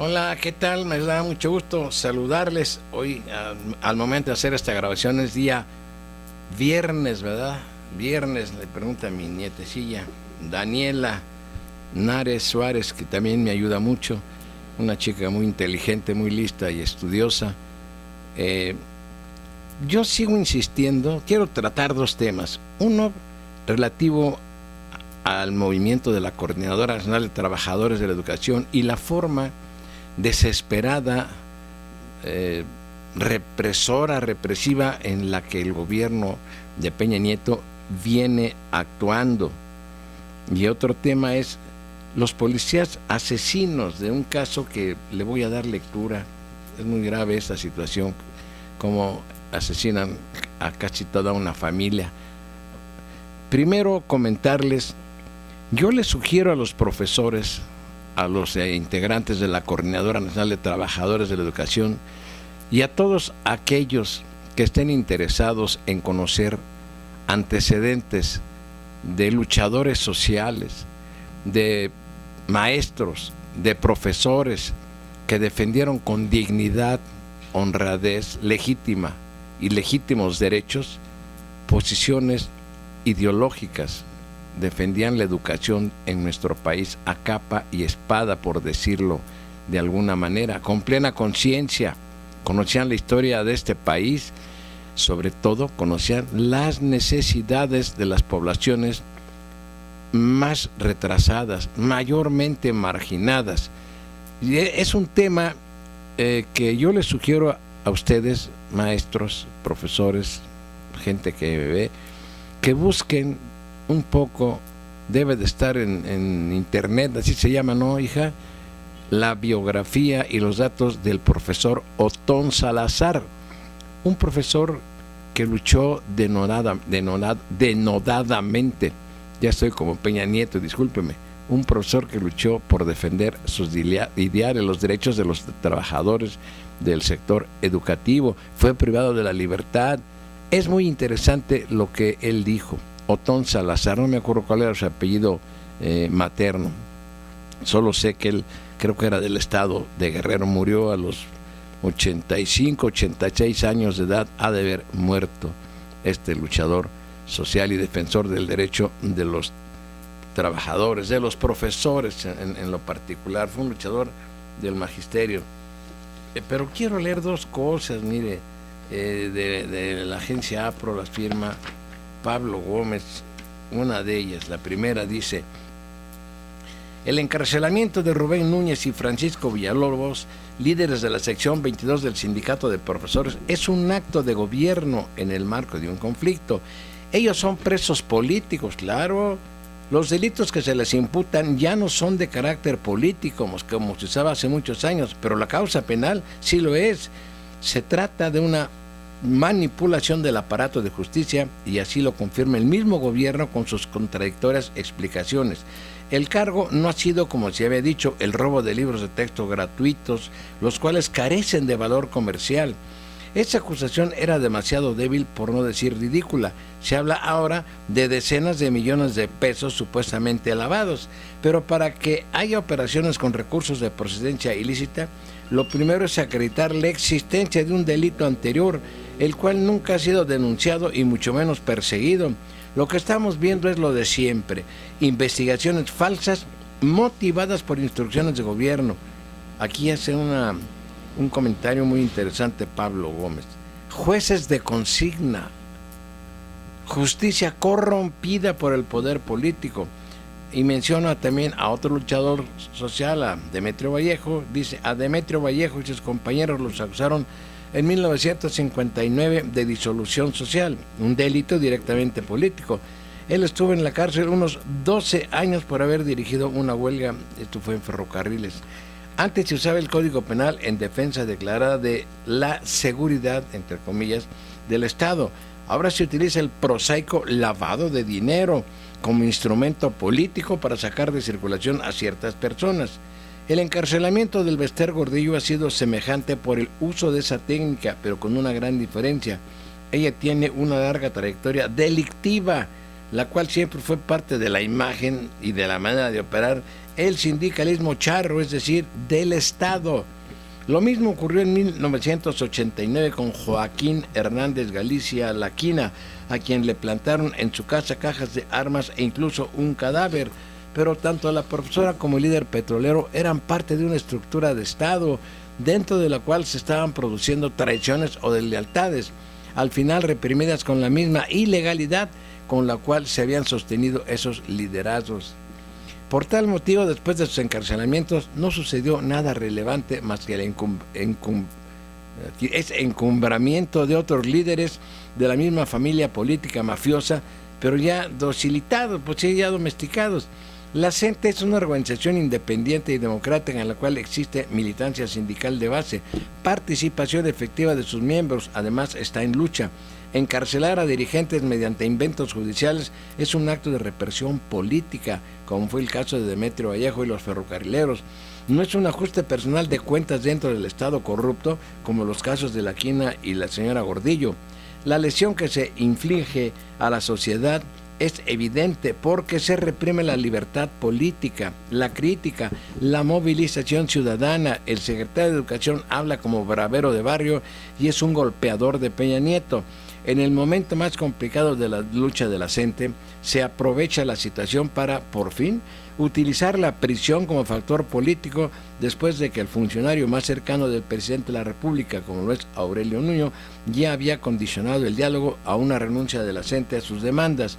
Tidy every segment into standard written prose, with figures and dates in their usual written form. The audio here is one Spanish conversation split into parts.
Hola, ¿qué tal? Me da mucho gusto saludarles. Hoy, al momento de hacer esta grabación, es día viernes, ¿verdad? Viernes, le pregunta a mi nietecilla, Daniela Nares Suárez, que también me ayuda mucho. Una chica muy inteligente, muy lista y estudiosa. Yo sigo insistiendo, quiero tratar dos temas. Uno, relativo al movimiento de la Coordinadora Nacional de Trabajadores de la Educación y la forma desesperada, represiva en la que el gobierno de Peña Nieto viene actuando. Y otro tema es los policías asesinos de un caso que le voy a dar lectura. Es muy grave esta situación, como asesinan a casi toda una familia. Primero, comentarles, yo les sugiero a los profesores, a los integrantes de la Coordinadora Nacional de Trabajadores de la Educación y a todos aquellos que estén interesados en conocer antecedentes de luchadores sociales, de maestros, de profesores que defendieron con dignidad, honradez legítima y legítimos derechos, posiciones ideológicas, defendían la educación en nuestro país a capa y espada, por decirlo de alguna manera, con plena conciencia, conocían la historia de este país, sobre todo conocían las necesidades de las poblaciones más retrasadas, mayormente marginadas. Y es un tema que yo les sugiero a ustedes, maestros, profesores, gente que ve, que busquen un poco. Debe de estar en internet, así se llama, ¿no, hija? La biografía y los datos del profesor Otón Salazar, un profesor que luchó denodadamente, ya estoy como Peña Nieto, discúlpeme, un profesor que luchó por defender sus ideales, los derechos de los trabajadores del sector educativo, fue privado de la libertad. Es muy interesante lo que él dijo. Otón Salazar, no me acuerdo cuál era su apellido materno, solo sé que él, creo que era del estado de Guerrero, murió a los 85, 86 años de edad, ha de haber muerto este luchador social y defensor del derecho de los trabajadores, de los profesores en lo particular, fue un luchador del magisterio. Pero quiero leer dos cosas, mire, de la agencia APRO, las firma Pablo Gómez, una de ellas. La primera dice: el encarcelamiento de Rubén Núñez y Francisco Villalobos, líderes de la sección 22 del sindicato de profesores, es un acto de gobierno en el marco de un conflicto. Ellos son presos políticos, claro. Los delitos que se les imputan ya no son de carácter político, como se usaba hace muchos años, pero la causa penal sí lo es. Se trata de una manipulación del aparato de justicia, y así lo confirma el mismo gobierno con sus contradictorias explicaciones. El cargo no ha sido, como se había dicho, el robo de libros de texto gratuitos, los cuales carecen de valor comercial. Esa acusación era demasiado débil, por no decir ridícula. Se habla ahora de decenas de millones de pesos supuestamente lavados, pero para que haya operaciones con recursos de procedencia ilícita, lo primero es acreditar la existencia de un delito anterior, el cual nunca ha sido denunciado y mucho menos perseguido. Lo que estamos viendo es lo de siempre: investigaciones falsas motivadas por instrucciones de gobierno. Aquí hace un comentario muy interesante Pablo Gómez. Jueces de consigna, justicia corrompida por el poder político. Y menciona también a otro luchador social, a Demetrio Vallejo. Dice: a Demetrio Vallejo y sus compañeros los acusaron en 1959 de disolución social, un delito directamente político. Él estuvo en la cárcel unos 12 años por haber dirigido una huelga, esto fue en ferrocarriles. Antes se usaba el Código Penal en defensa declarada de la seguridad, entre comillas, del Estado. Ahora se utiliza el prosaico lavado de dinero como instrumento político para sacar de circulación a ciertas personas. El encarcelamiento del Bester Gordillo ha sido semejante por el uso de esa técnica, pero con una gran diferencia. Ella tiene una larga trayectoria delictiva, la cual siempre fue parte de la imagen y de la manera de operar el sindicalismo charro, es decir, del Estado. Lo mismo ocurrió en 1989 con Joaquín Hernández Galicia Laquina, a quien le plantaron en su casa cajas de armas e incluso un cadáver. Pero tanto la profesora como el líder petrolero eran parte de una estructura de Estado, dentro de la cual se estaban produciendo traiciones o deslealtades, al final reprimidas con la misma ilegalidad con la cual se habían sostenido esos liderazgos. Por tal motivo, después de sus encarcelamientos, no sucedió nada relevante más que el encumbramiento de otros líderes de la misma familia política mafiosa, pero ya docilitados, pues ya domesticados. La CENTE es una organización independiente y democrática en la cual existe militancia sindical de base, participación efectiva de sus miembros, además está en lucha. Encarcelar a dirigentes mediante inventos judiciales es un acto de represión política, como fue el caso de Demetrio Vallejo y los ferrocarrileros. No es un ajuste personal de cuentas dentro del Estado corrupto, como los casos de Laquina y la señora Gordillo. La lesión que se inflige a la sociedad es evidente porque se reprime la libertad política, la crítica, la movilización ciudadana. El secretario de Educación habla como bravero de barrio y es un golpeador de Peña Nieto. En el momento más complicado de la lucha de la CENTE, se aprovecha la situación para, por fin, utilizar la prisión como factor político después de que el funcionario más cercano del presidente de la República, como lo es Aurelio Nuño, ya había condicionado el diálogo a una renuncia de la CENTE a sus demandas.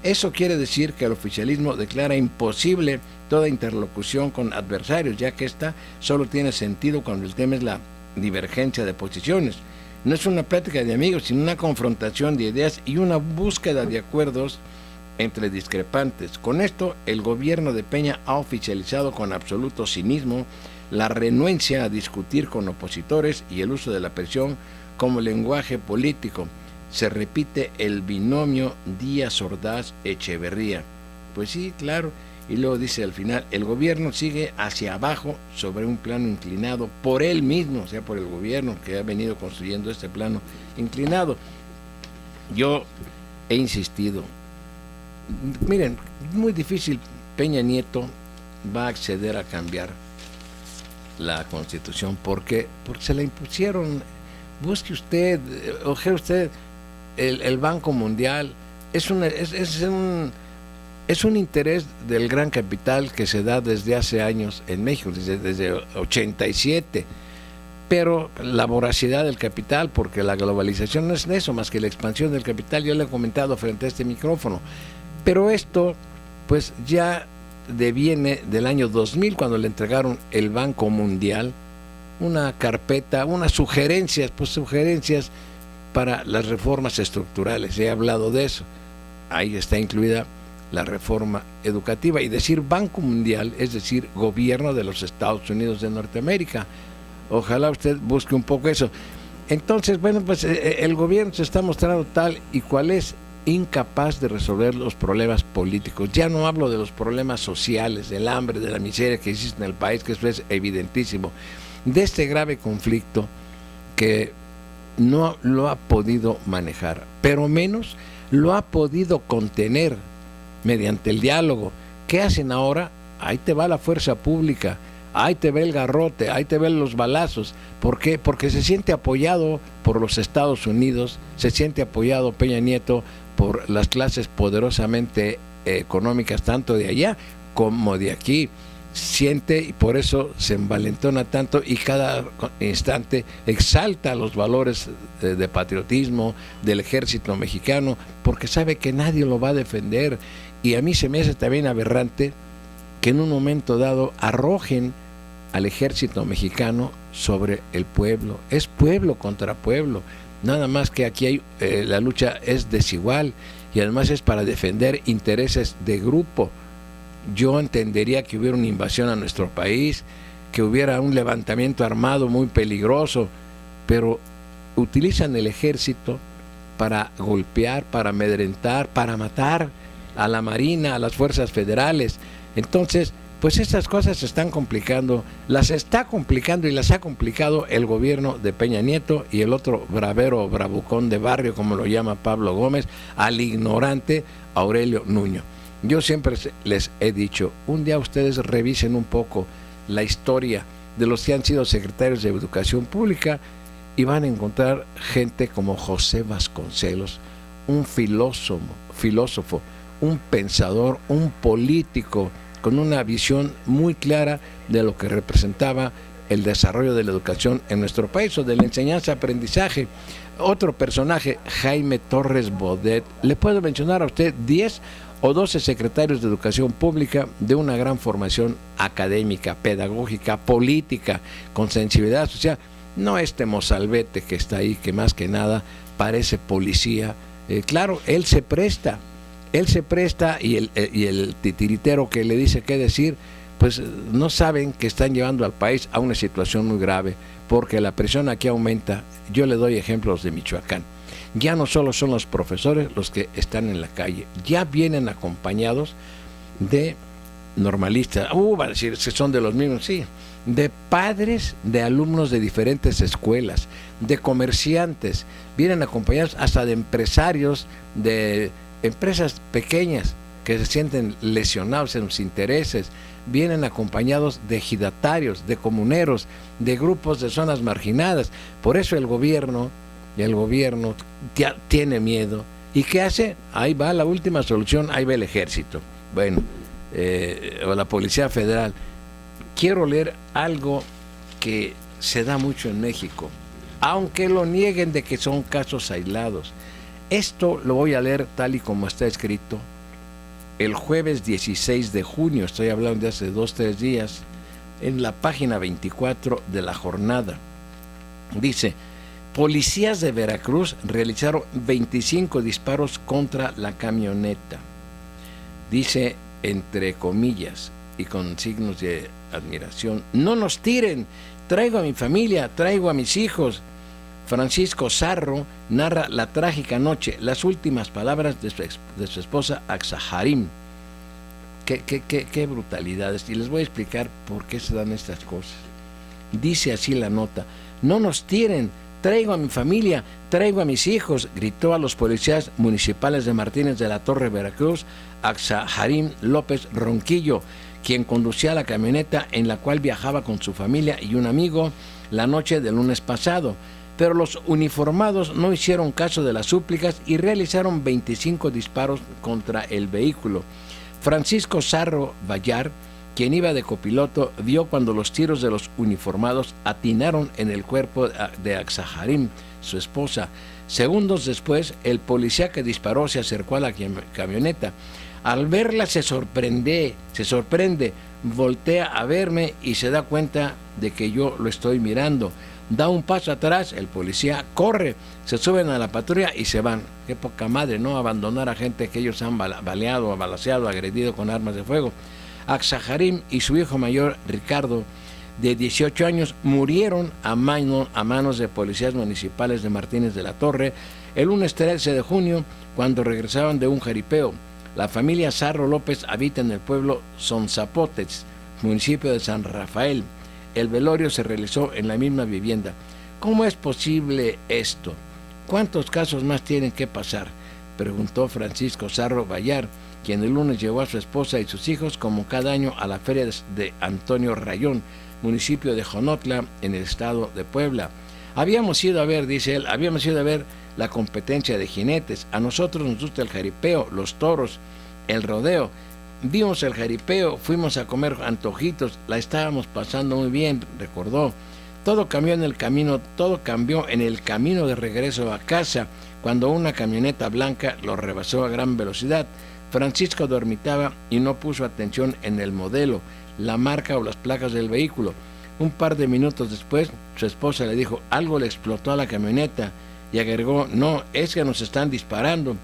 Eso quiere decir que el oficialismo declara imposible toda interlocución con adversarios, ya que esta solo tiene sentido cuando el tema es la divergencia de posiciones. No es una plática de amigos, sino una confrontación de ideas y una búsqueda de acuerdos entre discrepantes. Con esto, el gobierno de Peña ha oficializado con absoluto cinismo la renuencia a discutir con opositores y el uso de la presión como lenguaje político. Se repite el binomio Díaz Ordaz Echeverría. Pues sí, claro. Y luego dice al final, el gobierno sigue hacia abajo sobre un plano inclinado por él mismo, o sea, por el gobierno que ha venido construyendo este plano inclinado. Yo he insistido, miren, muy difícil Peña Nieto va a acceder a cambiar la Constitución. Porque se la impusieron. Busque usted, ojee usted el Banco Mundial, es un interés del gran capital que se da desde hace años en México, desde 87, pero la voracidad del capital, porque la globalización no es eso más que la expansión del capital, yo le he comentado frente a este micrófono, pero esto pues ya deviene del año 2000, cuando le entregaron el Banco Mundial una carpeta, unas sugerencias para las reformas estructurales. He hablado de eso, ahí está incluida la reforma educativa, y decir Banco Mundial es decir gobierno de los Estados Unidos de Norteamérica. Ojalá usted busque un poco eso. Entonces, bueno, pues el gobierno se está mostrando tal y cual es incapaz de resolver los problemas políticos. Ya no hablo de los problemas sociales, del hambre, de la miseria que existe en el país, que eso es evidentísimo, de este grave conflicto que no lo ha podido manejar, pero menos lo ha podido contener mediante el diálogo. ¿Qué hacen ahora? Ahí te va la fuerza pública, ahí te ve el garrote, ahí te ven los balazos. ¿Por qué? Porque se siente apoyado por los Estados Unidos, se siente apoyado Peña Nieto por las clases poderosamente económicas, tanto de allá como de aquí. Siente, y por eso se envalentona tanto y cada instante exalta los valores de patriotismo del ejército mexicano, porque sabe que nadie lo va a defender. Y a mí se me hace también aberrante que en un momento dado arrojen al ejército mexicano sobre el pueblo. Es pueblo contra pueblo, nada más que aquí hay, la lucha es desigual y además es para defender intereses de grupo. Yo entendería que hubiera una invasión a nuestro país, que hubiera un levantamiento armado muy peligroso, pero utilizan el ejército para golpear, para amedrentar, para matar a la Marina, a las fuerzas federales. Entonces, Pues estas cosas se están complicando, las está complicando y las ha complicado el gobierno de Peña Nieto y el otro bravero, bravucón de barrio, como lo llama Pablo Gómez, al ignorante Aurelio Nuño. Yo siempre les he dicho, un día ustedes revisen un poco la historia de los que han sido secretarios de Educación Pública y van a encontrar gente como José Vasconcelos, un filósofo, un pensador, un político con una visión muy clara de lo que representaba el desarrollo de la educación en nuestro país o de la enseñanza-aprendizaje. Otro personaje, Jaime Torres Bodet, le puedo mencionar a usted 10 o 12 secretarios de Educación Pública de una gran formación académica, pedagógica, política, con sensibilidad social. No este mozalbete que está ahí, que más que nada parece policía. Claro, él se presta y el titiritero que le dice qué decir, pues no saben que están llevando al país a una situación muy grave, porque la presión aquí aumenta. Yo le doy ejemplos de Michoacán. Ya no solo son los profesores los que están en la calle, ya vienen acompañados de normalistas. Va a decir que son de los mismos, sí, de padres de alumnos de diferentes escuelas, de comerciantes, vienen acompañados hasta de empresarios, de empresas pequeñas que se sienten lesionados en sus intereses, vienen acompañados de ejidatarios, de comuneros, de grupos de zonas marginadas. Por eso el gobierno tiene miedo. ¿Y qué hace? Ahí va la última solución, ahí va el ejército. Bueno, o la Policía Federal. Quiero leer algo que se da mucho en México, aunque lo nieguen de que son casos aislados. Esto lo voy a leer tal y como está escrito el jueves 16 de junio, estoy hablando de hace 2-3 días, en la página 24 de La Jornada. Dice: policías de Veracruz realizaron 25 disparos contra la camioneta. Dice, entre comillas y con signos de admiración: no nos tiren, traigo a mi familia, traigo a mis hijos. Francisco Sarro narra la trágica noche, las últimas palabras de su esposa Aksaharim. Qué brutalidades. Y les voy a explicar por qué se dan estas cosas. Dice así la nota: no nos tiren, traigo a mi familia, traigo a mis hijos, gritó a los policías municipales de Martínez de la Torre, Veracruz, Aksaharim López Ronquillo, quien conducía la camioneta en la cual viajaba con su familia y un amigo la noche del lunes pasado. Pero los uniformados no hicieron caso de las súplicas y realizaron 25 disparos contra el vehículo. Francisco Sarro Vallar, quien iba de copiloto, vio cuando los tiros de los uniformados atinaron en el cuerpo de Aksaharim, su esposa. Segundos después, el policía que disparó se acercó a la camioneta. Al verla se sorprende, voltea a verme y se da cuenta de que yo lo estoy mirando. Da un paso atrás, el policía corre, se suben a la patrulla y se van. Qué poca madre, ¿no? Abandonar a gente que ellos han baleado, balaceado, agredido con armas de fuego. Aksaharim y su hijo mayor, Ricardo, de 18 años, murieron a manos de policías municipales de Martínez de la Torre el lunes 13 de junio, cuando regresaban de un jaripeo. La familia Sarro López habita en el pueblo Sonzapotes, municipio de San Rafael. El velorio se realizó en la misma vivienda. ¿Cómo es posible esto? ¿Cuántos casos más tienen que pasar?, preguntó Francisco Sarro Vallar, quien el lunes llevó a su esposa y sus hijos, como cada año, a la feria de Antonio Rayón, municipio de Jonotla, en el estado de Puebla. Habíamos ido a ver, dice él, la competencia de jinetes. A nosotros nos gusta el jaripeo, los toros, el rodeo. Vimos el jaripeo, fuimos a comer antojitos, la estábamos pasando muy bien, recordó. Todo cambió en el camino de regreso a casa, cuando una camioneta blanca lo rebasó a gran velocidad. Francisco dormitaba y no puso atención en el modelo, la marca o las placas del vehículo. Un par de minutos después, su esposa le dijo: algo le explotó a la camioneta, y agregó: no, es que nos están disparando.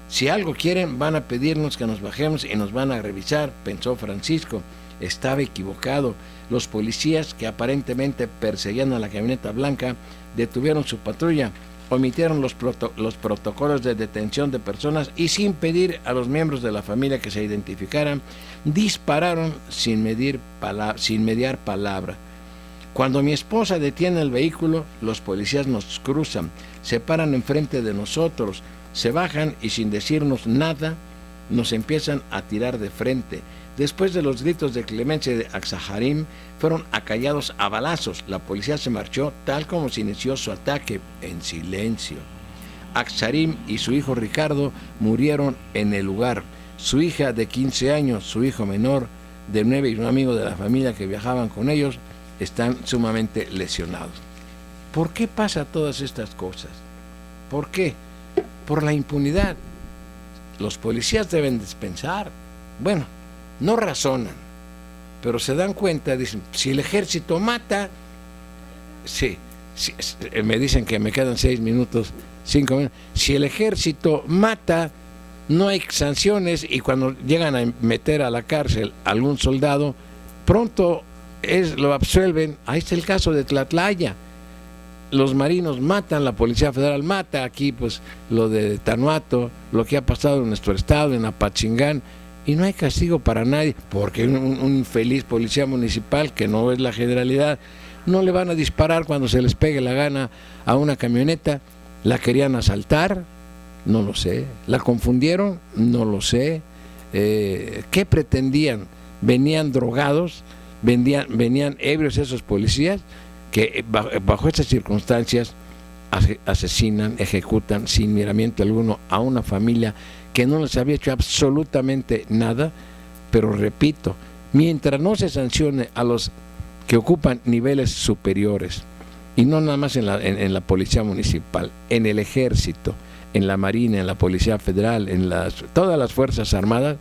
Si algo quieren, van a pedirnos que nos bajemos y nos van a revisar, pensó Francisco. Estaba equivocado. Los policías, que aparentemente perseguían a la camioneta blanca, detuvieron su patrulla. omitieron los protocolos de detención de personas y sin pedir a los miembros de la familia que se identificaran, dispararon sin mediar palabra. Cuando mi esposa detiene el vehículo, los policías nos cruzan, se paran enfrente de nosotros, se bajan y sin decirnos nada, nos empiezan a tirar de frente. Después de los gritos de clemencia de Aksaharim, fueron acallados a balazos. La policía se marchó tal como se inició su ataque, en silencio. Aksaharim y su hijo Ricardo murieron en el lugar. Su hija de 15 años, su hijo menor de 9 y un amigo de la familia que viajaban con ellos están sumamente lesionados. ¿Por qué pasa todas estas cosas? ¿Por qué? Por la impunidad. Los policías deben dispensar. Bueno, no razonan, pero se dan cuenta, dicen, si el ejército mata, sí, me dicen que me quedan 6 minutos, 5 minutos, si el ejército mata, no hay sanciones y cuando llegan a meter a la cárcel a algún soldado, pronto lo absuelven. Ahí está el caso de Tlatlaya. Los marinos matan, la Policía Federal mata, aquí pues lo de Tanuato, lo que ha pasado en nuestro estado, en Apachingán, y no hay castigo para nadie, porque un infeliz policía municipal, que no es la generalidad, no le van a disparar cuando se les pegue la gana a una camioneta. ¿La querían asaltar? No lo sé. ¿La confundieron? No lo sé. ¿Qué pretendían? ¿Venían drogados? ¿Venían ebrios esos policías? Que bajo estas circunstancias asesinan, ejecutan sin miramiento alguno a una familia que no les había hecho absolutamente nada. Pero repito, mientras no se sancione a los que ocupan niveles superiores, y no nada más en la policía municipal, en el ejército, en la marina, en la policía federal, en todas las fuerzas armadas,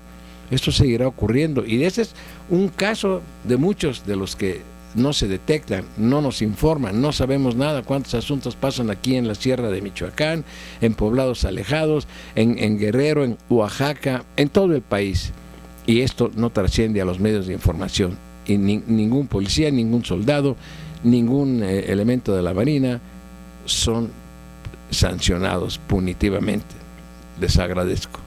esto seguirá ocurriendo. Y ese es un caso de muchos de los que no se detectan, no nos informan, no sabemos nada cuántos asuntos pasan aquí en la Sierra de Michoacán, en poblados alejados, en Guerrero, en Oaxaca, en todo el país. Y esto no trasciende a los medios de información. Y ningún policía, ningún soldado, ningún elemento de la Marina son sancionados punitivamente. Les agradezco.